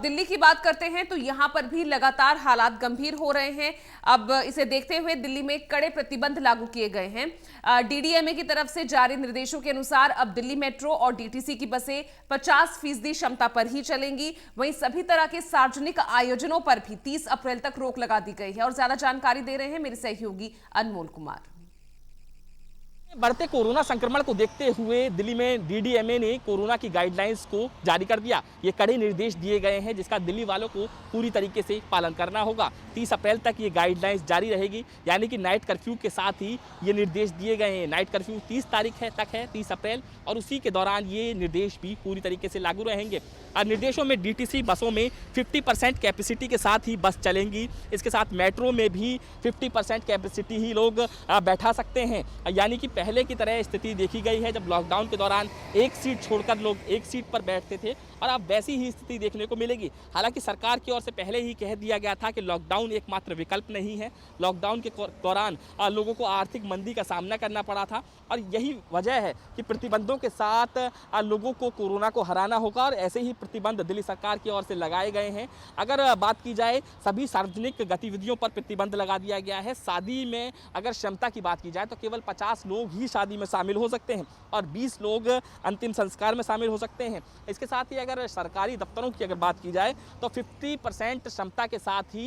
दिल्ली की बात करते हैं तो यहां पर भी लगातार हालात गंभीर हो रहे हैं। अब इसे देखते हुए दिल्ली में कड़े प्रतिबंध लागू किए गए हैं। डीडीएमए की तरफ से जारी निर्देशों के अनुसार अब दिल्ली मेट्रो और डीटीसी की बसें 50% क्षमता पर ही चलेंगी। वहीं सभी तरह के सार्वजनिक आयोजनों पर भी 30 अप्रैल तक रोक लगा दी गई है। और ज्यादा जानकारी दे रहे हैं मेरे सहयोगी अनमोल कुमार। बढ़ते कोरोना संक्रमण को देखते हुए दिल्ली में डीडीएमए ने कोरोना की गाइडलाइंस को जारी कर दिया। ये कड़े निर्देश दिए गए हैं जिसका दिल्ली वालों को पूरी तरीके से पालन करना होगा। 30 अप्रैल तक ये गाइडलाइंस जारी रहेगी, यानी कि नाइट कर्फ्यू के साथ ही ये निर्देश दिए गए हैं। नाइट कर्फ्यू 30 तारीख तक है, 30 अप्रैल, और उसी के दौरान ये निर्देश भी पूरी तरीके से लागू रहेंगे। निर्देशों में डीटीसी बसों में 50% कैपेसिटी के साथ ही बस चलेंगी। इसके साथ मेट्रो में भी 50% कैपेसिटी ही लोग बैठा सकते हैं, यानी कि पहले की तरह स्थिति देखी गई है जब लॉकडाउन के दौरान एक सीट छोड़कर लोग एक सीट पर बैठते थे, और अब वैसी ही स्थिति देखने को मिलेगी। हालांकि सरकार की ओर से पहले ही कह दिया गया था कि लॉकडाउन एकमात्र विकल्प नहीं है। लॉकडाउन के दौरान लोगों को आर्थिक मंदी का सामना करना पड़ा था, और यही वजह है कि प्रतिबंधों के साथ लोगों को कोरोना को हराना होगा, और ऐसे ही प्रतिबंध दिल्ली सरकार की ओर से लगाए गए हैं। अगर बात की जाए सभी सार्वजनिक गतिविधियों पर प्रतिबंध लगा दिया गया है। शादी में अगर क्षमता की बात की जाए तो केवल 50 लोग ही शादी में शामिल हो सकते हैं और 20 लोग अंतिम संस्कार में शामिल हो सकते हैं। इसके साथ ही अगर सरकारी दफ्तरों की अगर बात की जाए तो 50% क्षमता के साथ ही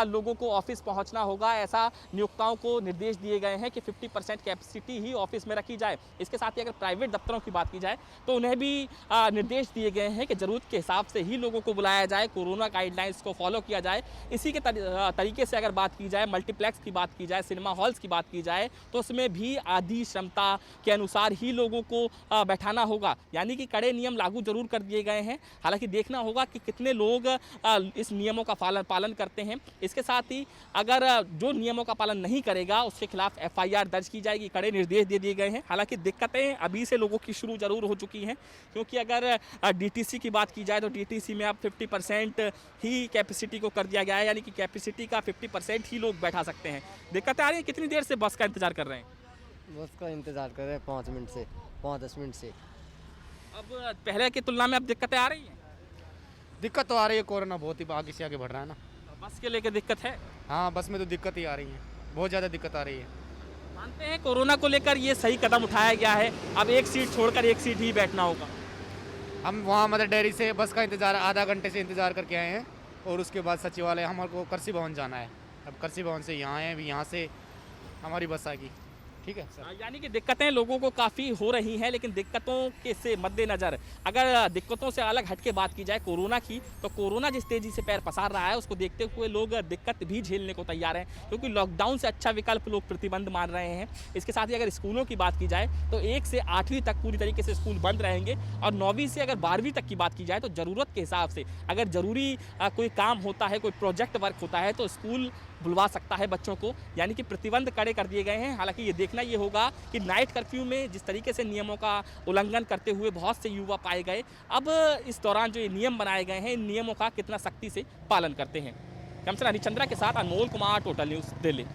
लोगों को ऑफिस पहुंचना होगा। ऐसा नियोक्ताओं को निर्देश दिए गए हैं कि 50% कैपेसिटी ही ऑफिस में रखी जाए। इसके साथ ही अगर प्राइवेट दफ्तरों की बात की जाए तो उन्हें भी निर्देश दिए गए हैं कि जरूरत के हिसाब से ही लोगों को बुलाया जाए, कोरोना गाइडलाइंस को फॉलो किया जाए। इसी के तरीके से अगर बात की जाए, मल्टीप्लेक्स की बात की जाए, सिनेमा हॉल्स की बात की जाए, तो उसमें भी आधी क्षमता के अनुसार ही लोगों को बैठाना होगा, यानी कि कड़े नियम लागू जरूर कर दिए गए हैं। हालांकि देखना होगा कि कितने लोग इस नियमों का पालन करते हैं। इसके साथ ही अगर जो नियमों का पालन नहीं करेगा उसके खिलाफ FIR दर्ज की जाएगी। कड़े निर्देश दे दिए गए हैं। हालांकि दिक्कतें अभी से लोगों की शुरू जरूर हो चुकी हैं, क्योंकि अगर डीटीसी की बात की जाए तो डीटीसी में अब 50% ही कैपेसिटी को कर दिया गया है, यानी कि कैपेसिटी का 50% ही लोग बैठा सकते हैं। दिक्कतें आ रही हैं। कितनी देर से बस का इंतजार कर रहे हैं? बस का इंतज़ार कर रहे हैं 5 मिनट से, 5-10 मिनट से। अब पहले की तुलना में अब दिक्कतें आ रही हैं? दिक्कत तो आ रही है, कोरोना बहुत ही आगे से आगे बढ़ रहा है ना। बस के लेकर दिक्कत है? हाँ, बस में तो दिक्कत ही आ रही है, बहुत ज़्यादा दिक्कत आ रही है। मानते हैं कोरोना को लेकर ये सही कदम उठाया गया है, अब एक सीट छोड़कर एक सीट ही बैठना होगा। हम वहाँ मदर डेयरी से बस का इंतज़ार आधा घंटे से इंतज़ार करके आए हैं, और उसके बाद सचिवालय हमारे को कृषि भवन जाना है। अब कृषि भवन से यहाँ आए हैं, अभी यहाँ से हमारी बस आएगी। ठीक है सर। यानी कि दिक्कतें लोगों को काफ़ी हो रही हैं, लेकिन दिक्कतों के से मद्देनज़र अगर दिक्कतों से अलग हट के बात की जाए कोरोना की, तो कोरोना जिस तेज़ी से पैर पसार रहा है उसको देखते हुए लोग दिक्कत भी झेलने को तैयार हैं, क्योंकि लॉकडाउन से अच्छा विकल्प लोग प्रतिबंध मान रहे हैं। इसके साथ ही अगर स्कूलों की बात की जाए तो 1 से 8वीं तक पूरी तरीके से स्कूल बंद रहेंगे, और 9वीं से अगर 12वीं तक की बात की जाए तो ज़रूरत के हिसाब से अगर ज़रूरी कोई काम होता है, कोई प्रोजेक्ट वर्क होता है, तो स्कूल बुलवा सकता है बच्चों को, यानी कि प्रतिबंध कड़े कर दिए गए हैं। हालांकि ये देखना ये होगा कि नाइट कर्फ्यू में जिस तरीके से नियमों का उल्लंघन करते हुए बहुत से युवा पाए गए, अब इस दौरान जो ये नियम बनाए गए हैं इन नियमों का कितना सख्ती से पालन करते हैं। कैमरा हरिचंद्रा के साथ अनमोल कुमार, टोटल न्यूज़, दिल्ली।